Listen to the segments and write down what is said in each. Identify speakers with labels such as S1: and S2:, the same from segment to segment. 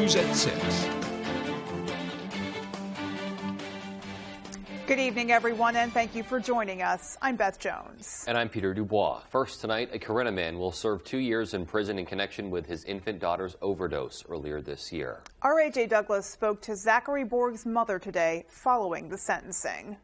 S1: News at 6.
S2: Good evening, everyone, and thank you for joining us. I'm Beth Jones.
S3: And I'm Peter Dubois. First tonight, a Corunna man will serve 2 years in prison in connection with his infant daughter's overdose earlier this year.
S2: Our AJ Douglas spoke to Zachary Borg's mother today following the sentencing.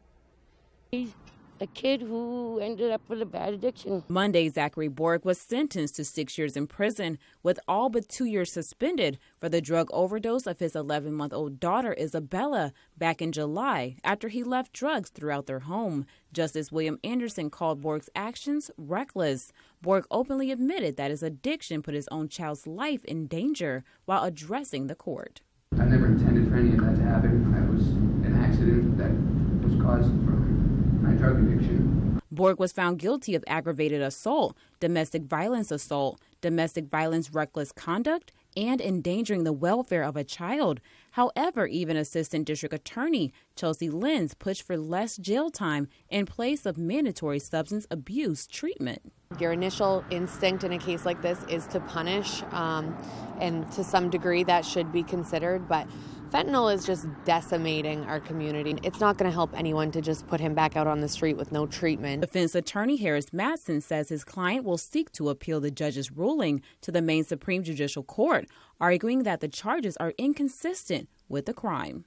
S4: He's a kid who ended up with a bad addiction.
S5: Monday, Zachary Borg was sentenced to 6 years in prison, with all but 2 years suspended for the drug overdose of his 11-month-old daughter, Isabella, back in July after he left drugs throughout their home. Justice William Anderson called Borg's actions reckless. Borg openly admitted that his addiction put his own child's life in danger while addressing the court.
S6: I never intended for any of that to happen. It was an accident that was caused from my drug addiction.
S5: Borg was found guilty of aggravated assault, domestic violence, reckless conduct, and endangering the welfare of a child. However, even Assistant District Attorney Chelsea Lenz pushed for less jail time in place of mandatory substance abuse treatment.
S7: Your initial instinct in a case like this is to punish, and to some degree that should be considered, but fentanyl is just decimating our community. It's not going to help anyone to just put him back out on the street with no treatment.
S5: Defense attorney Harris Matson says his client will seek to appeal the judge's ruling to the Maine Supreme Judicial Court, arguing that the charges are inconsistent with the crime.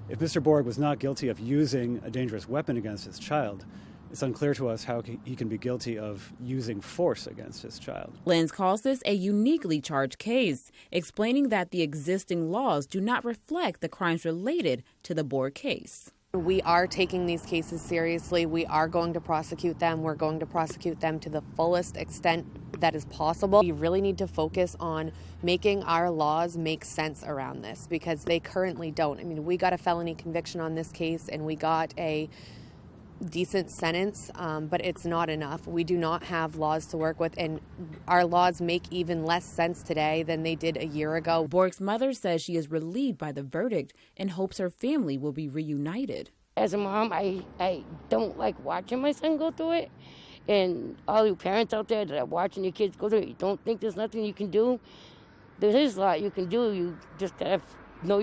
S8: If Mr. Borg was not guilty of using a dangerous weapon against his child, it's unclear to us how he can be guilty of using force against his child.
S5: Lenz calls this a uniquely charged case, explaining that the existing laws do not reflect the crimes related to the Borg case.
S7: We are taking these cases seriously. We are going to prosecute them. We're going to prosecute them to the fullest extent that is possible. We really need to focus on making our laws make sense around this, because they currently don't. I mean, we got a felony conviction on this case and we got a decent sentence, but it's not enough. We do not have laws to work with, and our laws make even less sense today than they did a year ago.
S5: Borg's mother says she is relieved by the verdict and hopes her family will be reunited.
S4: As a mom, I don't like watching my son go through it. And all you parents out there that are watching your kids go through it, you don't think there's nothing you can do. There is a lot you can do. You just got to know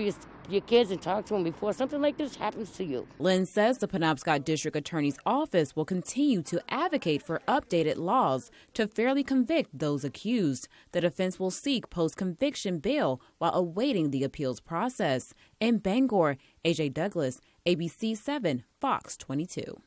S4: your kids and talk to them before something like this happens to you.
S5: Lynn says the Penobscot District Attorney's Office will continue to advocate for updated laws to fairly convict those accused. The defense will seek post-conviction bail while awaiting the appeals process. In Bangor, AJ Douglas, ABC 7, Fox 22.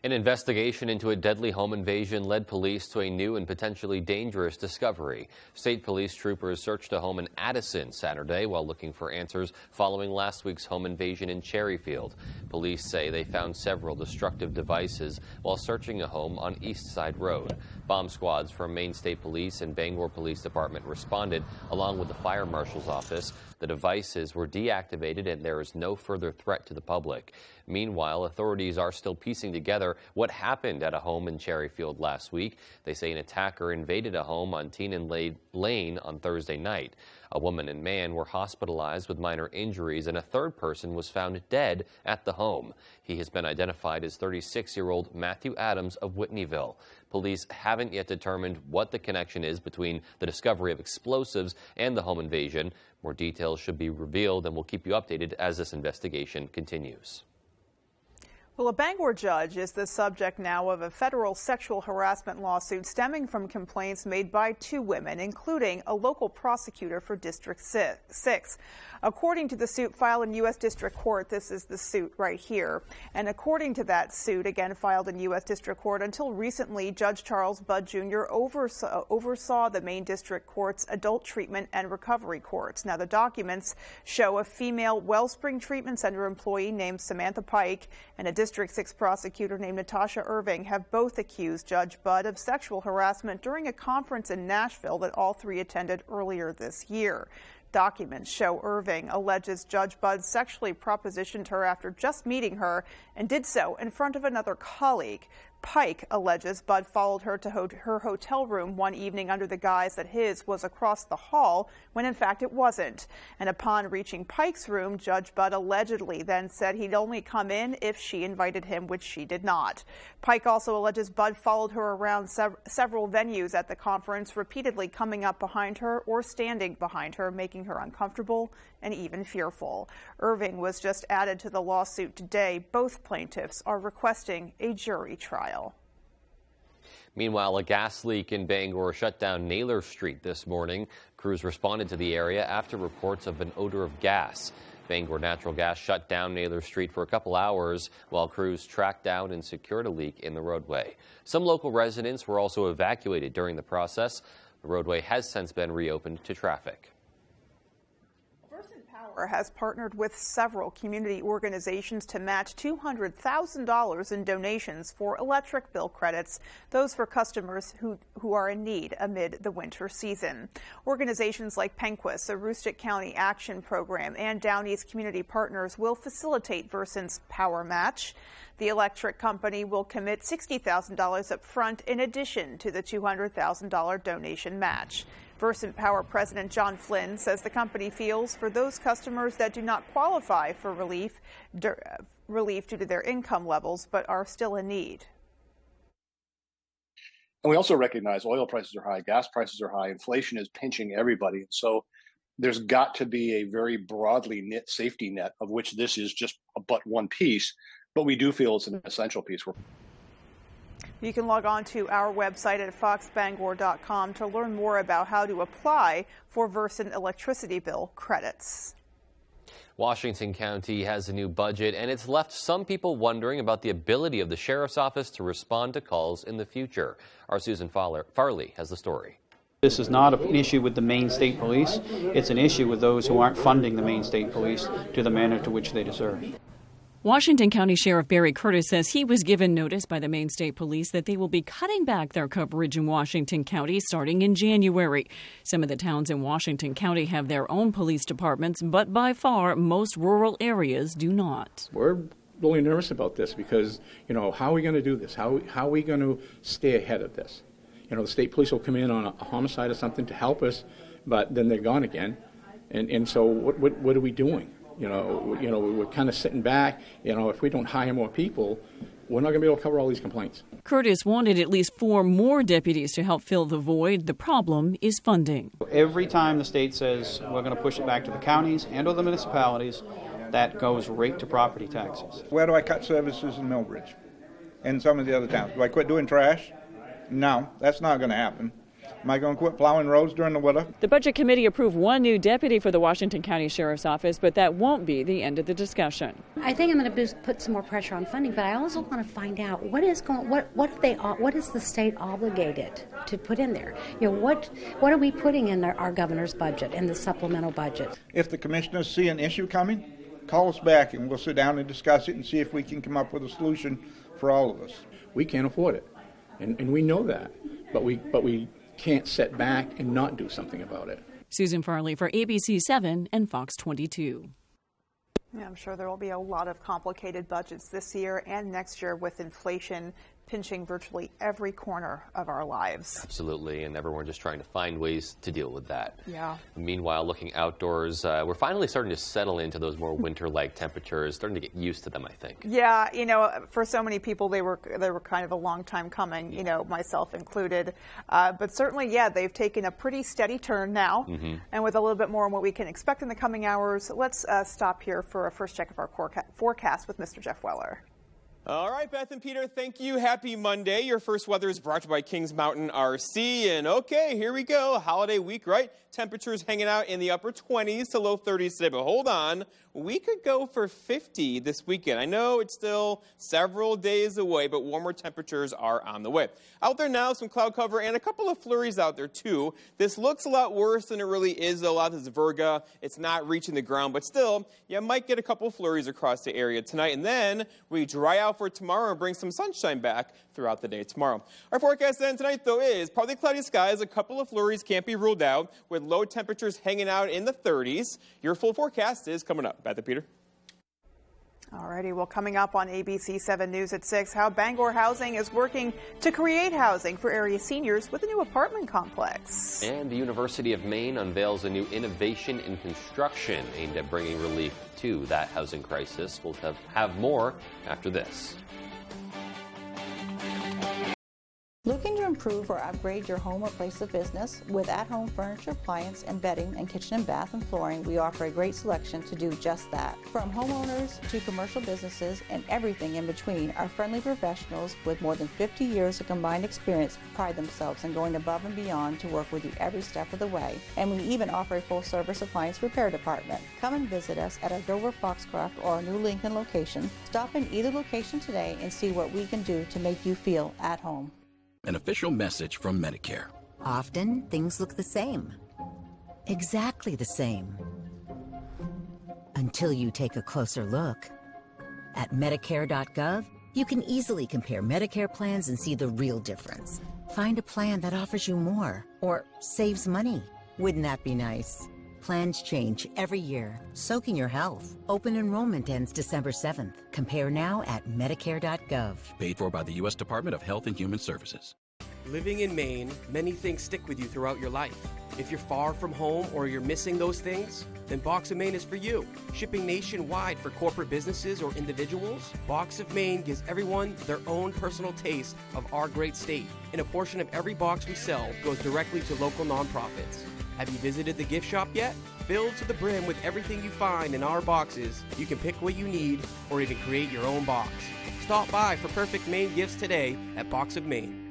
S3: An investigation into a deadly home invasion led police to a new and potentially dangerous discovery. State police troopers searched a home in Addison Saturday while looking for answers following last week's home invasion in Cherryfield. Police say they found several destructive devices while searching a home on East Side Road. Bomb squads from Maine State Police and Bangor Police Department responded, along with the fire marshal's office. The devices were deactivated and there is no further threat to the public. Meanwhile, authorities are still piecing together what happened at a home in Cherryfield last week. They say an attacker invaded a home on Teenan Lane on Thursday night. A woman and man were hospitalized with minor injuries, and a third person was found dead at the home. He has been identified as 36-year-old Matthew Adams of Whitneyville. Police haven't yet determined what the connection is between the discovery of explosives and the home invasion. More details should be revealed, and we'll keep you updated as this investigation continues.
S2: Well, a Bangor judge is the subject now of a federal sexual harassment lawsuit stemming from complaints made by two women, including a local prosecutor for District 6. According to the suit filed in U.S. District Court, this is the suit right here. And according to that suit, again filed in U.S. District Court, until recently, Judge Charles Budd Jr. oversaw the Maine District Court's Adult Treatment and Recovery Courts. Now, the documents show a female Wellspring Treatment Center employee named Samantha Pike and a District 6 prosecutor named Natasha Irving have both accused Judge Budd of sexual harassment during a conference in Nashville that all three attended earlier this year. Documents show Irving alleges Judge Budd sexually propositioned her after just meeting her and did so in front of another colleague. Pike alleges Bud followed her to her hotel room one evening under the guise that his was across the hall, when in fact it wasn't. And upon reaching Pike's room, Judge Bud allegedly then said he'd only come in if she invited him, which she did not. Pike also alleges Bud followed her around several venues at the conference, repeatedly coming up behind her or standing behind her, making her uncomfortable and even fearful. Irving was just added to the lawsuit today. Both plaintiffs are requesting a jury trial.
S3: Meanwhile, a gas leak in Bangor shut down Naylor Street this morning. Crews responded to the area after reports of an odor of gas. Bangor Natural Gas shut down Naylor Street for a couple hours while crews tracked down and secured a leak in the roadway. Some local residents were also evacuated during the process. The roadway has since been reopened to traffic.
S2: Has partnered with several community organizations to match $200,000 in donations for electric bill credits, those for customers who are in need amid the winter season. Organizations like Penquis, a Aroostook County Action Program, and Down East Community Partners will facilitate Versant's Power Match. The electric company will commit $60,000 up front in addition to the $200,000 donation match. Versant Power President John Flynn says the company feels for those customers that do not qualify for relief due to their income levels but are still in need.
S1: And we also recognize oil prices are high, gas prices are high, inflation is pinching everybody. So there's got to be a very broadly knit safety net, of which this is just but one piece, but we do feel it's an essential piece.
S2: You can log on to our website at foxbangor.com to learn more about how to apply for Versant electricity bill credits.
S3: Washington County has a new budget, and it's left some people wondering about the ability of the sheriff's office to respond to calls in the future. Our Susan Farley has the story.
S9: This is not an issue with the Maine State Police. It's an issue with those who aren't funding the Maine State Police to the manner to which they deserve.
S10: Washington County Sheriff Barry Curtis says he was given notice by the Maine State Police that they will be cutting back their coverage in Washington County starting in January. Some of the towns in Washington County have their own police departments, but by far most rural areas do not.
S11: We're really nervous about this because, how are we going to do this? How are we going to stay ahead of this? The state police will come in on a homicide or something to help us, but then they're gone again. And so what are we doing? We're kind of sitting back. If we don't hire more people, we're not going to be able to cover all these complaints.
S10: Curtis wanted at least 4 more deputies to help fill the void. The problem is funding.
S9: Every time the state says we're going to push it back to the counties and or the municipalities, that goes right to property taxes.
S12: Where do I cut services in Millbridge and some of the other towns? Do I quit doing trash? No, that's not going to happen. Am I going to quit plowing roads during the winter?
S10: The Budget Committee approved 1 new deputy for the Washington County Sheriff's Office, but that won't be the end of the discussion.
S13: I think I'm going to put some more pressure on funding, but I also want to find out what is the state obligated to put in there? What are we putting in our governor's budget and the supplemental budget?
S12: If the commissioners see an issue coming, call us back and we'll sit down and discuss it and see if we can come up with a solution for all of us.
S11: We can't afford it, and we know that, but we can't sit back and not do something about it.
S10: Susan Farley for ABC 7 and Fox 22.
S2: Yeah, I'm sure there will be a lot of complicated budgets this year and next year with inflation pinching virtually every corner of our lives.
S3: Absolutely, and everyone just trying to find ways to deal with that.
S2: Yeah.
S3: Meanwhile, looking outdoors, we're finally starting to settle into those more winter-like temperatures, starting to get used to them, I think.
S2: Yeah, for so many people, they were kind of a long time coming, myself included. But certainly, they've taken a pretty steady turn now. Mm-hmm. And with a little bit more on what we can expect in the coming hours, let's stop here for a first check of our forecast with Mr. Jeff Weller.
S14: All right, Beth and Peter, thank you. Happy Monday. Your first weather is brought to you by Kings Mountain RC. And okay, here we go. Holiday week, right? Temperatures hanging out in the upper 20s to low 30s today. But hold on, we could go for 50 this weekend. I know it's still several days away, but warmer temperatures are on the way. Out there now, some cloud cover and a couple of flurries out there, too. This looks a lot worse than it really is, though. A lot of this virga. It's not reaching the ground, but still, you might get a couple of flurries across the area tonight. And then we dry out for tomorrow and bring some sunshine back throughout the day tomorrow. Our forecast then tonight, though, is partly cloudy skies. A couple of flurries can't be ruled out, with low temperatures hanging out in the 30s. Your full forecast is coming up. Beth and Peter.
S2: Alrighty, well, coming up on ABC 7 News at 6, how Bangor Housing is working to create housing for area seniors with a new apartment complex.
S3: And the University of Maine unveils a new innovation in construction aimed at bringing relief to that housing crisis. We'll have more after this.
S15: Looking to improve or upgrade your home or place of business? With at-home furniture, appliance, and bedding, and kitchen and bath and flooring, we offer a great selection to do just that. From homeowners to commercial businesses and everything in between, our friendly professionals with more than 50 years of combined experience pride themselves in going above and beyond to work with you every step of the way. And we even offer a full-service appliance repair department. Come and visit us at our Dover Foxcroft or our new Lincoln location. Stop in either location today and see what we can do to make you feel at home.
S16: An official message from Medicare.
S17: Often, things look the same. Exactly the same. Until you take a closer look. At Medicare.gov, you can easily compare Medicare plans and see the real difference. Find a plan that offers you more or saves money. Wouldn't that be nice? Plans change every year. So can your health. Open enrollment ends December 7th. Compare now at Medicare.gov.
S16: Paid for by the U.S. Department of Health and Human Services.
S18: Living in Maine, many things stick with you throughout your life. If you're far from home or you're missing those things, then Box of Maine is for you. Shipping nationwide for corporate businesses or individuals, Box of Maine gives everyone their own personal taste of our great state. And a portion of every box we sell goes directly to local nonprofits. Have you visited the gift shop yet? Filled to the brim with everything you find in our boxes, you can pick what you need or even create your own box. Stop by for perfect Maine gifts today at Box of Maine.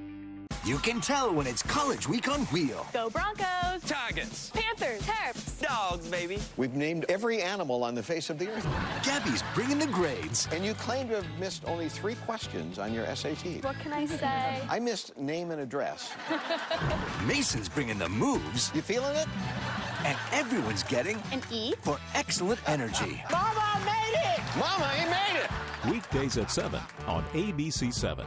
S19: You can tell when it's college week on Wheel.
S20: Go Broncos!
S19: Tigers!
S20: Panthers! Terps!
S19: Dogs, baby!
S21: We've named every animal on the face of the earth.
S19: Gabby's bringing the grades.
S21: And you claim to have missed only 3 questions on your SAT.
S20: What can I say?
S21: I missed name and address.
S19: Mason's bringing the moves.
S21: You feeling it?
S19: And everyone's getting
S20: an E
S19: for excellent energy.
S21: Mama made it! Mama, he made it!
S22: Weekdays at 7 on ABC 7.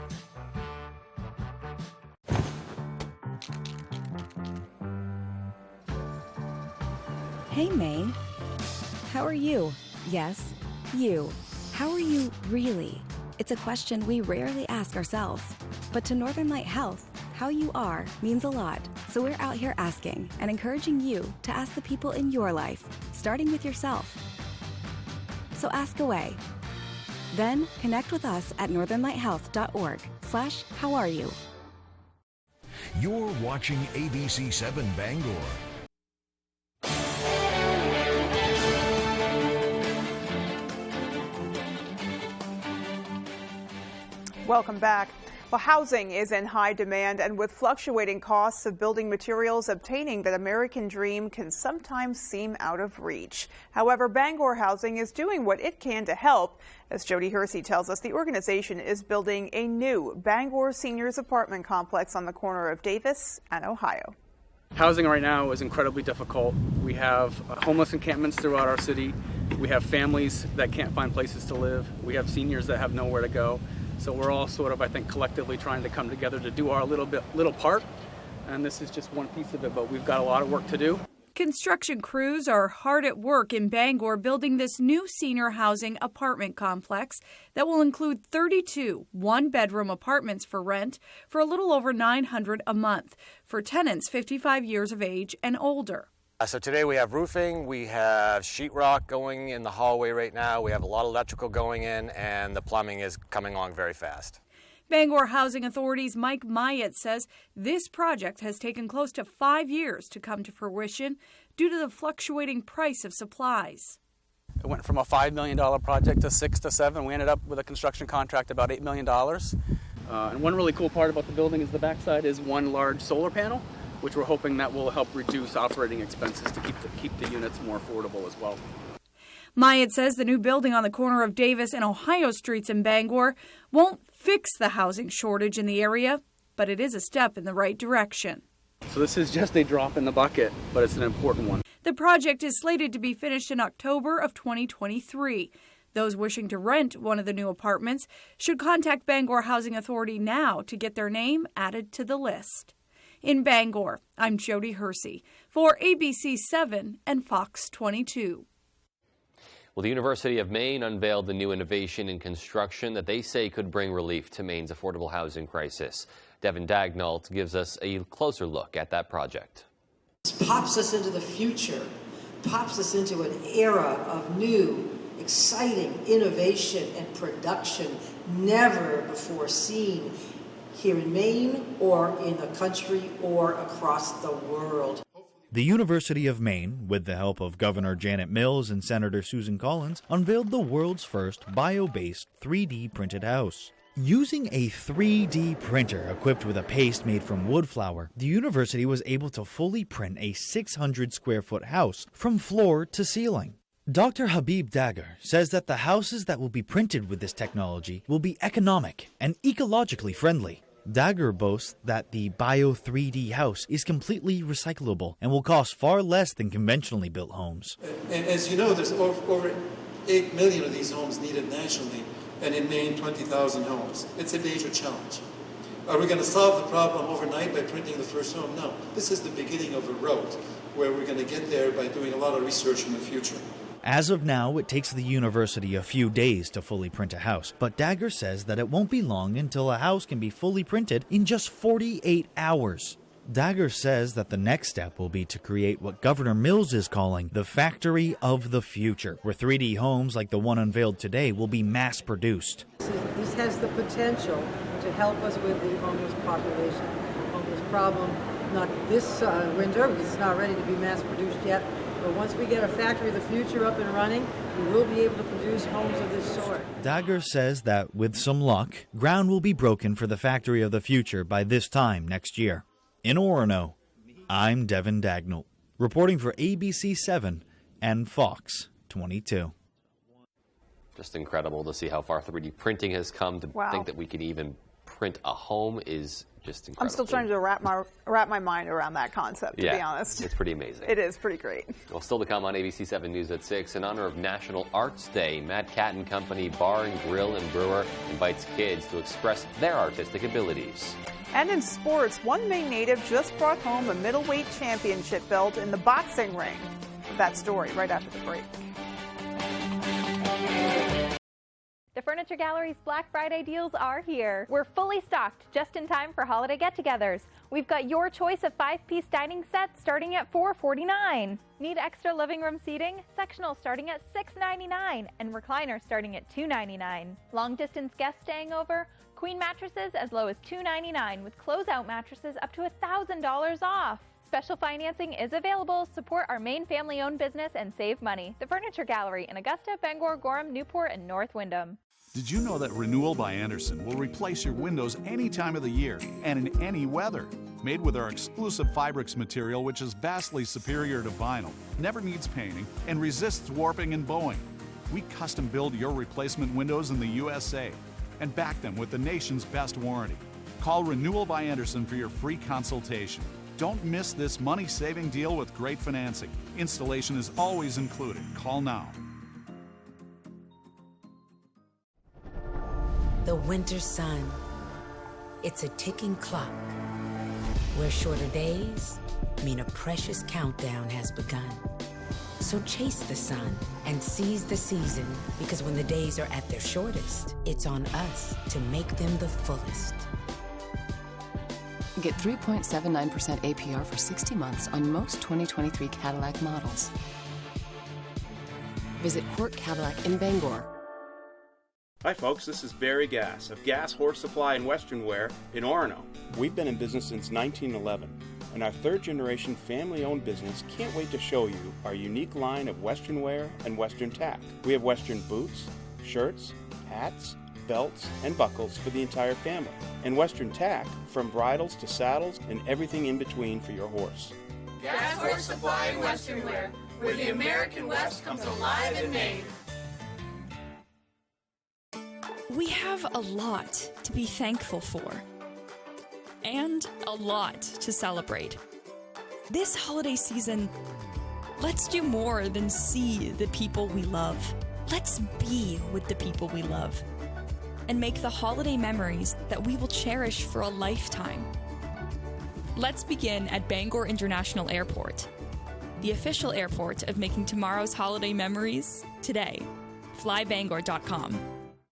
S23: Hey, Maine. How are you? Yes, you. How are you really? It's a question we rarely ask ourselves. But to Northern Light Health, how you are means a lot. So we're out here asking and encouraging you to ask the people in your life, starting with yourself. So ask away. Then connect with us at northernlighthealth.org/howareyou.
S24: You're watching ABC 7 Bangor.
S2: Welcome back. Well, housing is in high demand, and with fluctuating costs of building materials, obtaining that American dream can sometimes seem out of reach. However, Bangor Housing is doing what it can to help. As Jody Hersey tells us, the organization is building a new Bangor Seniors apartment complex on the corner of Davis and Ohio.
S9: Housing right now is incredibly difficult. We have homeless encampments throughout our city. We have families that can't find places to live. We have seniors that have nowhere to go. So we're all sort of, I think, collectively trying to come together to do our little part. And this is just one piece of it, but we've got a lot of work to do.
S25: Construction crews are hard at work in Bangor building this new senior housing apartment complex that will include 32 one-bedroom apartments for rent for a little over $900 a month for tenants 55 years of age and older.
S26: So today we have roofing, we have sheetrock going in the hallway right now, we have a lot of electrical going in, and the plumbing is coming along very fast.
S25: Bangor Housing Authority's Mike Myatt says this project has taken close to 5 years to come to fruition due to the fluctuating price of supplies.
S9: It went from a $5 million project to 6 to 7. We ended up with a construction contract about $8 million. And one really cool part about the building is the backside is one large solar panel, which we're hoping that will help reduce operating expenses to keep the units more affordable as well.
S25: Myatt says the new building on the corner of Davis and Ohio Streets in Bangor won't fix the housing shortage in the area, but it is a step in the right direction.
S9: So this is just a drop in the bucket, but it's an important one.
S25: The project is slated to be finished in October of 2023. Those wishing to rent one of the new apartments should contact Bangor Housing Authority now to get their name added to the list. In Bangor, I'm Jody Hersey for ABC 7 and Fox 22.
S3: Well, the University of Maine unveiled the new innovation in construction that they say could bring relief to Maine's affordable housing crisis. Devin Dagnall gives us a closer look at that project.
S1: This pops us into the future, pops us into an era of new, exciting innovation and production never before seen here in Maine or in the country or across the world.
S4: The University of Maine, with the help of Governor Janet Mills and Senator Susan Collins, unveiled the world's first bio-based 3D printed house. Using a 3D printer equipped with a paste made from wood flour, the university was able to fully print a 600 square foot house from floor to ceiling. Dr. Habib Dagger says that the houses that will be printed with this technology will be economic and ecologically friendly. Dagger boasts that the Bio 3D house is completely recyclable and will cost far less than conventionally built homes.
S5: And as you know, there's over 8 million of these homes needed nationally, and in Maine, 20,000 homes. It's a major challenge. Are we going to solve the problem overnight by printing the first home? No. This is the beginning of a road where we're going to get there by doing a lot of research in the future.
S4: As of now, it takes the university a few days to fully print a house, but Dagger says that it won't be long until a house can be fully printed in just 48 hours. Dagger says that the next step will be to create what Governor Mills is calling the factory of the future, where 3D homes like the one unveiled today will be mass-produced.
S6: This has the potential to help us with the homeless population, homeless problem, not this winter, because it's not ready to be mass-produced yet. But once we get a factory of the future up and running, we will be able to produce homes of this sort.
S4: Dagger says that with some luck, ground will be broken for the factory of the future by this time next year. In Orono, I'm Devin Dagnall, reporting for ABC 7 and Fox 22.
S3: Just incredible to see how far 3D printing has come. To think that we could even print a home is just incredible.
S2: I'm still trying to wrap my mind around that concept, to be honest.
S3: It's pretty amazing.
S2: It is pretty great.
S3: Well, still to come on ABC 7 News at 6. In honor of National Arts Day, Matt Catton Company Bar and Grill and Brewer invites kids to express their artistic abilities.
S2: And in sports, one Maine native just brought home a middleweight championship belt in the boxing ring. That story right after the break.
S20: The Furniture Gallery's Black Friday deals are here. We're fully stocked just in time for holiday get-togethers. We've got your choice of 5-piece dining sets starting at $449. Need extra living room seating? Sectional starting at $699 and recliner starting at $299. Long-distance guests staying over? Queen mattresses as low as $299 with closeout mattresses up to $1,000 off. Special financing is available. Support our Maine family-owned business and save money. The Furniture Gallery in Augusta, Bangor, Gorham, Newport, and North Windham.
S7: Did you know that Renewal by Andersen will replace your windows any time of the year and in any weather? Made with our exclusive Fibrix material, which is vastly superior to vinyl, never needs painting, and resists warping and bowing. We custom build your replacement windows in the USA and back them with the nation's best warranty. Call Renewal by Andersen for your free consultation. Don't miss this money-saving deal with great financing. Installation is always included. Call now.
S8: The winter sun. It's a ticking clock where shorter days mean a precious countdown has begun. So chase the sun and seize the season, because when the days are at their shortest, it's on us to make them the fullest.
S27: Get 3.79% APR for 60 months on most 2023 Cadillac models. Visit Court Cadillac in Bangor.
S28: Hi folks, this is Barry Gass of Gas Horse Supply and Western Wear in Orono. We've been in business since 1911, and our third-generation family-owned business can't wait to show you our unique line of Western wear and Western tack. We have Western boots, shirts, hats, belts, and buckles for the entire family, and Western tack from bridles to saddles and everything in between for your horse.
S29: Gas Horse Supply and Western Wear, where the American West comes alive in Maine.
S30: We have a lot to be thankful for, and a lot to celebrate. This holiday season, let's do more than see the people we love. Let's be with the people we love, and make the holiday memories that we will cherish for a lifetime. Let's begin at Bangor International Airport. the official airport of making tomorrow's holiday memories today. FlyBangor.com.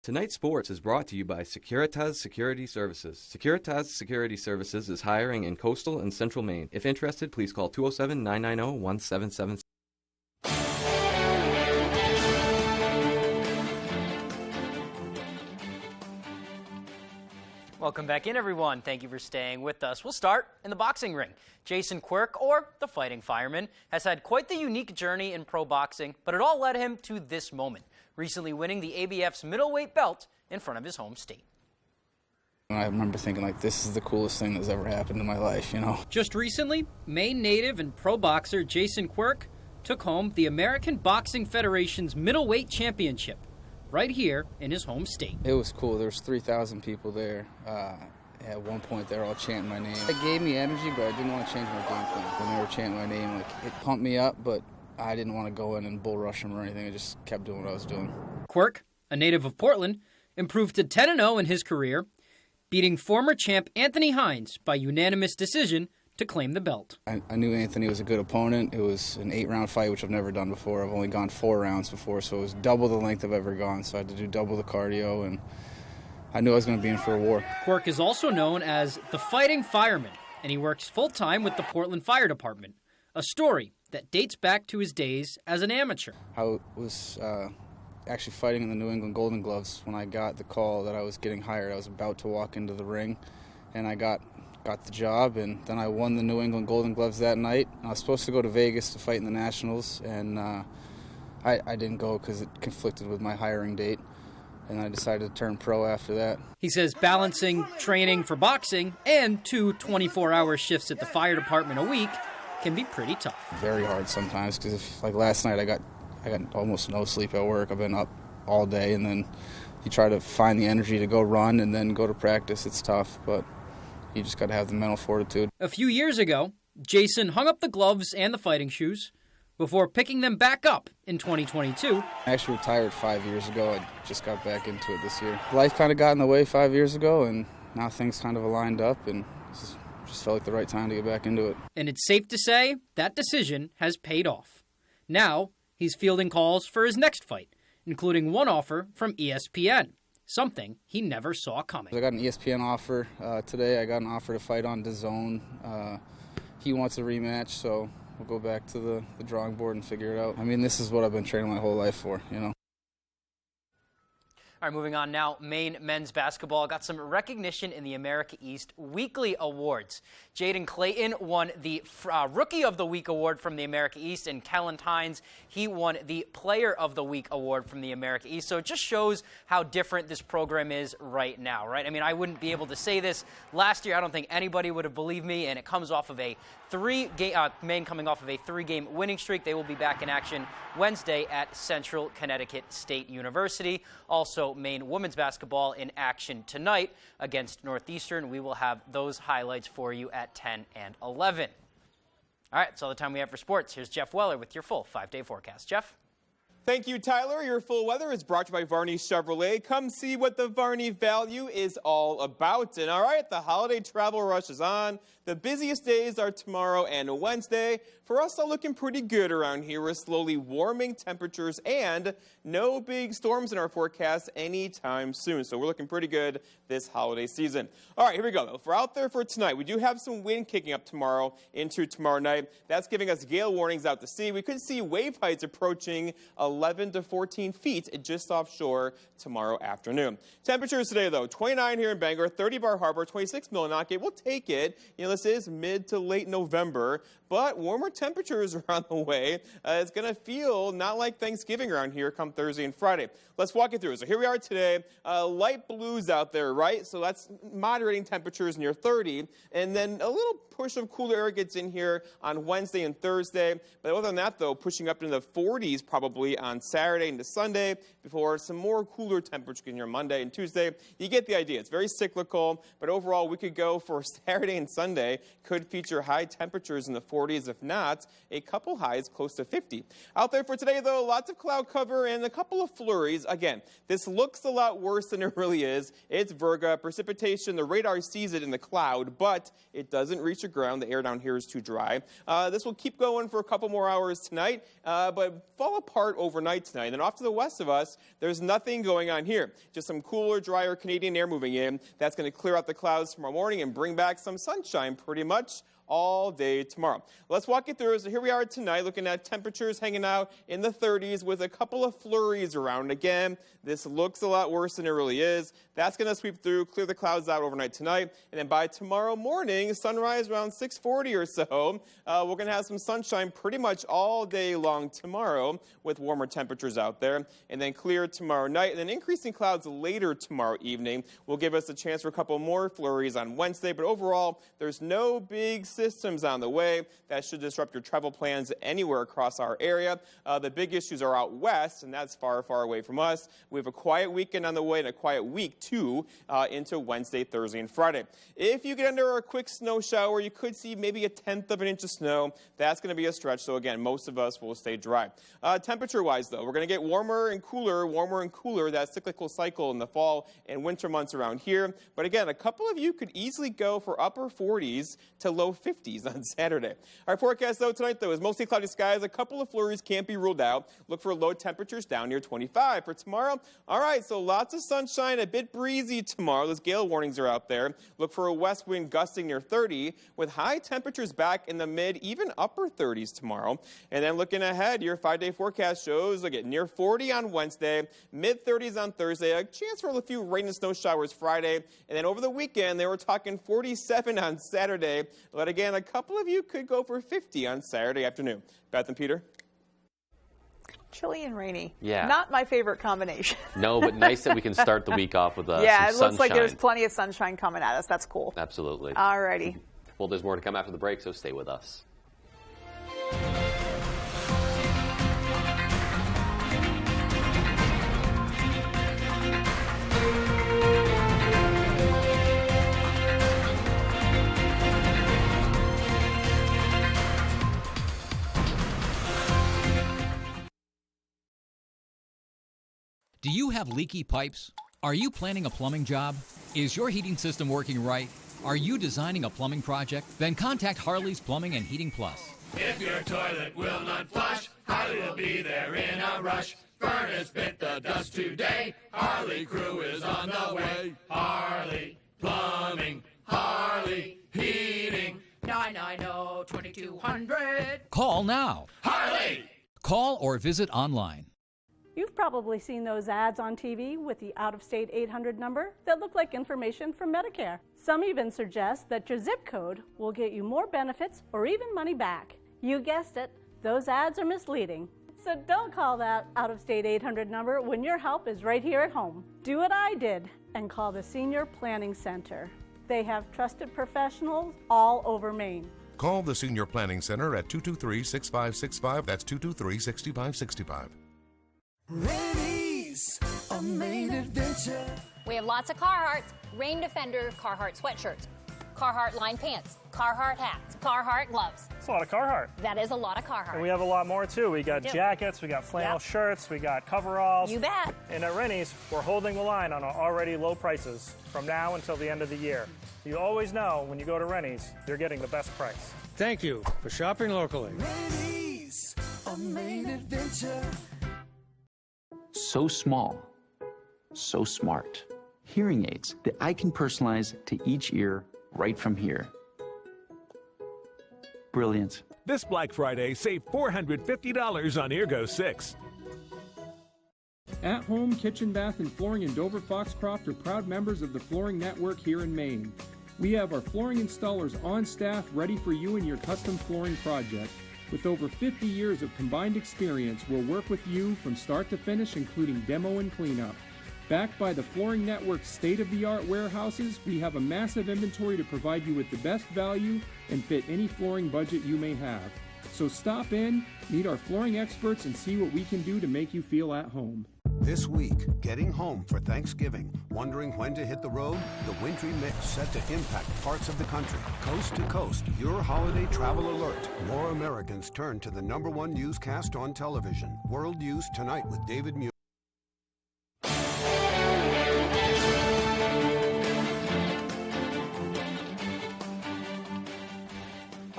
S10: Tonight's Sports is brought to you by Securitas Security Services. Securitas Security Services is hiring in coastal and central Maine. If interested, please call 207-990-1777.
S11: Welcome back in, everyone. Thank you for staying with us. We'll start in the boxing ring. Jason Quirk, or the Fighting Fireman, has had quite the unique journey in pro boxing, but it all led him to this moment, recently winning the ABF's middleweight belt in front of his home state.
S12: I remember thinking, like, this is the coolest thing that's ever happened in my life, you know.
S13: Just recently, Maine native and pro boxer Jason Quirk took home the American Boxing Federation's middleweight championship right here in his home state.
S12: It was cool. There was 3,000 people there. At one point, they were all chanting my name. It gave me energy, but I didn't want to change my game plan. When they were chanting my name, like, it pumped me up, but I didn't want to go in and bull rush them or anything. I just kept doing what I was doing. Quirk,
S13: a native of Portland, improved to 10-0 in his career, beating former champ Anthony Hines by unanimous decision to claim the belt.
S12: I knew Anthony was a good opponent. It was an 8-round fight, which I've never done before. I've only gone 4 rounds before, so it was double the length I've ever gone. So I had to do double the cardio, and I knew I was going to be in for a war.
S13: Quirk is also known as the Fighting Fireman, and he works full-time with the Portland Fire Department, a story that dates back to his days as an amateur.
S12: I was actually fighting in the New England Golden Gloves when I got the call that I was getting hired. I was about to walk into the ring, and I got the job, and then I won the New England Golden Gloves that night. I was supposed to go to Vegas to fight in the Nationals, and I didn't go because it conflicted with my hiring date, and I decided to turn pro after that.
S13: He says balancing training for boxing and 2 24-hour shifts at the fire department a week can be pretty tough.
S12: Very hard sometimes, because like last night I got almost no sleep at work. I've been up all day, and then you try to find the energy to go run and then go to practice. It's tough, but you just got to have the mental fortitude.
S13: A few years ago, Jason hung up the gloves and the fighting shoes before picking them back up in 2022.
S12: I actually retired 5 years ago. I just got back into it this year. Life kind of got in the way 5 years ago, and now things kind of aligned up, and just felt like the right time to get back into it.
S13: And it's safe to say that decision has paid off. Now he's fielding calls for his next fight, including one offer from ESPN. Something he never saw coming.
S12: I got an ESPN offer today. I got an offer to fight on DAZN. He wants a rematch, so we'll go back to the drawing board and figure it out. I mean, this is what I've been training my whole life for, you know.
S11: All right, moving on now, Maine men's basketball got some recognition in the America East Weekly Awards. Jaden Clayton won the Rookie of the Week award from the America East, and Kellen Hines, he won the Player of the Week award from the America East. So it just shows how different this program is right now, right? I mean, I wouldn't be able to say this last year. I don't think anybody would have believed me, and it comes off of a Maine coming off of a 3-game winning streak. They will be back in action Wednesday at Central Connecticut State University. Also, Maine women's basketball in action tonight against Northeastern. We will have those highlights for you at 10 and 11. All right, that's all the time we have for sports. Here's Jeff Weller with your full 5-day forecast. Jeff?
S14: Thank you, Tyler. Your full weather is brought to you by Varney Chevrolet. Come see what the Varney value is all about. And all right, the holiday travel rush is on. The busiest days are tomorrow and Wednesday. For us, all looking pretty good around here with slowly warming temperatures and no big storms in our forecast anytime soon. So we're looking pretty good this holiday season. All right, here we go. If we're out there for tonight, we do have some wind kicking up tomorrow into tomorrow night. That's giving us gale warnings out to sea. We could see wave heights approaching 11 to 14 feet just offshore tomorrow afternoon. Temperatures today, though, 29 here in Bangor, 30 Bar Harbor, 26 Millinocket. We'll take it. You know, this is mid to late November, but warmer temperatures are on the way. It's going to feel not like Thanksgiving around here come Thursday and Friday. Let's walk it through. So here we are today. Light blues out there, right? So that's moderating temperatures near 30. And then a little push of cooler air gets in here on Wednesday and Thursday. But other than that, though, pushing up into the 40s probably on Saturday into Sunday before some more cooler temperatures here Monday and Tuesday. You get the idea. It's very cyclical, but overall we could go for Saturday and Sunday. Could feature high temperatures in the 40s, if not a couple highs close to 50. Out there for today, though, lots of cloud cover and a couple of flurries. Again, this looks a lot worse than it really is. It's Virga. Precipitation, the radar sees it in the cloud, but it doesn't reach the ground. The air down here is too dry. This will keep going for a couple more hours tonight, but fall apart overnight tonight. And then off to the west of us, there's nothing going on here. Just some cooler, drier Canadian air moving in. That's going to clear out the clouds tomorrow morning and bring back some sunshine pretty much all day tomorrow. Let's walk it through. So here we are tonight looking at temperatures hanging out in the 30s with a couple of flurries around. Again, this looks a lot worse than it really is. That's going to sweep through, clear the clouds out overnight tonight. And then by tomorrow morning, sunrise around 6:40 or so, we're going to have some sunshine pretty much all day long tomorrow with warmer temperatures out there. And then clear tomorrow night. And then increasing clouds later tomorrow evening will give us a chance for a couple more flurries on Wednesday. But overall, there's no big systems on the way that should disrupt your travel plans anywhere across our area. The big issues are out west, and that's far, far away from us. We have a quiet weekend on the way and a quiet week, too, into Wednesday, Thursday, and Friday. If you get under a quick snow shower, you could see maybe 1/10 of an inch of snow. That's going to be a stretch, so again, most of us will stay dry. Temperature-wise, though, we're going to get warmer and cooler, that cyclical cycle in the fall and winter months around here. But again, a couple of you could easily go for upper 40s to low 50s on Saturday. Our forecast, though, tonight, though, is mostly cloudy skies. A couple of flurries can't be ruled out. Look for low temperatures down near 25. For tomorrow, all right, so lots of sunshine, a bit breezy tomorrow. Those gale warnings are out there. Look for a west wind gusting near 30 with high temperatures back in the mid, even upper 30s tomorrow. And then looking ahead, your 5-day forecast shows, look at near 40 on Wednesday, mid 30s on Thursday, a chance for a few rain and snow showers Friday. And then over the weekend, they were talking 47 on Saturday. But again, a couple of you could go for 50 on Saturday afternoon. Beth and Peter?
S2: Chilly and rainy.
S3: Yeah.
S2: Not my favorite combination.
S3: No, but nice that we can start the week off with
S2: yeah,
S3: some
S2: it looks like
S3: sunshine.
S2: there's plenty of sunshine coming at us. That's cool.
S3: Absolutely.
S2: All righty.
S3: Well, there's more to come after the break, so stay with us.
S15: Do you have leaky pipes? Are you planning a plumbing job? Is your heating system working right? Are you designing a plumbing project? Then contact Harley's Plumbing and Heating Plus.
S16: If your toilet will not flush, Harley will be there in a rush. Furnace bit the dust today. Harley crew is on the way. Harley Plumbing, Harley Heating. 990-2200.
S15: Call now.
S16: Harley!
S15: Call or visit online.
S17: You've probably seen those ads on TV with the out-of-state 800 number that look like information from Medicare. Some even suggest that your zip code will get you more benefits or even money back. You guessed it, those ads are misleading. So don't call that out-of-state 800 number when your help is right here at home. Do what I did and call the Senior Planning Center. They have trusted professionals all over Maine.
S18: Call the Senior Planning Center at 223-6565. That's 223-6565.
S19: Rennie's, a Maine adventure.
S21: We have lots of Carhartts, Rain Defender Carhartt sweatshirts, Carhartt line pants, Carhartt hats, Carhartt gloves.
S22: It's a lot of Carhartt.
S21: That is a lot of Carhartt.
S22: And we have a lot more too. We got
S21: Yep.
S22: jackets, we got flannel shirts, we got coveralls.
S21: You bet.
S22: And at Rennie's, we're holding the line on our already low prices from now until the end of the year. You always know when you go to Rennie's, you're getting the best price.
S23: Thank you for shopping locally.
S19: Rennie's, a Maine adventure.
S24: So small, so smart. Hearing aids that I can personalize to each ear right from here. Brilliant.
S26: This Black Friday, save $450 on Eargo 6.
S31: At Home Kitchen, Bath, and Flooring in Dover Foxcroft are proud members of the Flooring Network here in Maine. We have our flooring installers on staff ready for you and your custom flooring project. With over 50 years of combined experience, we'll work with you from start to finish, including demo and cleanup. Backed by the Flooring Network's state-of-the-art warehouses, we have a massive inventory to provide you with the best value and fit any flooring budget you may have. So stop in, meet our flooring experts, and see what we can do to make you feel at home.
S1: This week, getting home for Thanksgiving. Wondering when to hit the road? The wintry mix set to impact parts of the country. Coast to coast, your holiday travel alert. More Americans turn to the #1 newscast on television. World News Tonight with David Muir.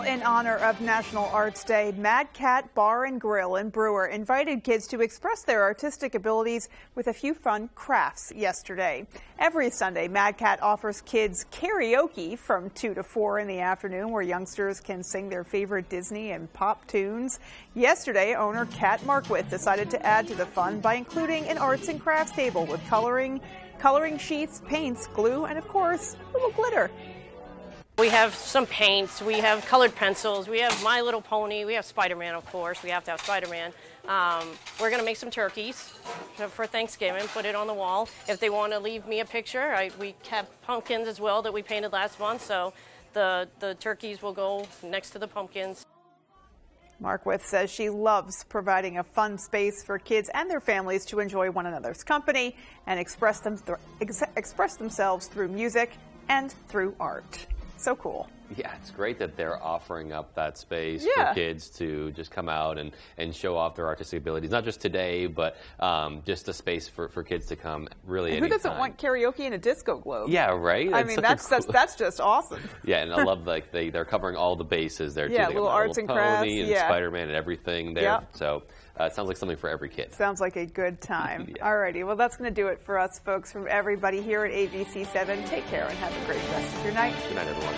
S2: In honor of National Arts Day, Mad Cat Bar and Grill in Brewer invited kids to express their artistic abilities with a few fun crafts yesterday. Every Sunday, Mad Cat offers kids karaoke from 2 to 4 in the afternoon, where youngsters can sing their favorite Disney and pop tunes. Yesterday, owner Kat Markwith decided to add to the fun by including an arts and crafts table with coloring sheets, paints, glue, and of course, a little glitter.
S4: We have some paints, we have colored pencils, we have My Little Pony, we have Spider-Man, of course. We have to have Spider-Man. We're going to make some turkeys for Thanksgiving, put it on the wall. If they want to leave me a picture, we have pumpkins as well that we painted last month, so the turkeys will go next to the pumpkins.
S2: Markwith says she loves providing a fun space for kids and their families to enjoy one another's company and express themselves through music and through art. So cool.
S3: Yeah, it's great that they're offering up that space for kids to just come out and show off their artistic abilities. Not just today, but just a space for kids to come really anytime.
S2: Who doesn't want karaoke in a disco globe?
S3: Yeah, right?
S2: I mean, that's just awesome.
S3: Yeah, and I love they're covering all the bases there, too.
S2: Yeah,
S3: they
S2: little arts and crafts.
S3: Pony and Spider-Man and everything there.
S2: Yep.
S3: So it sounds like something for every kid.
S2: Sounds like a good time. All righty. Well, that's going to do it for us, folks. From everybody here at ABC7, take care and have a great rest of your night.
S3: Good night, everyone.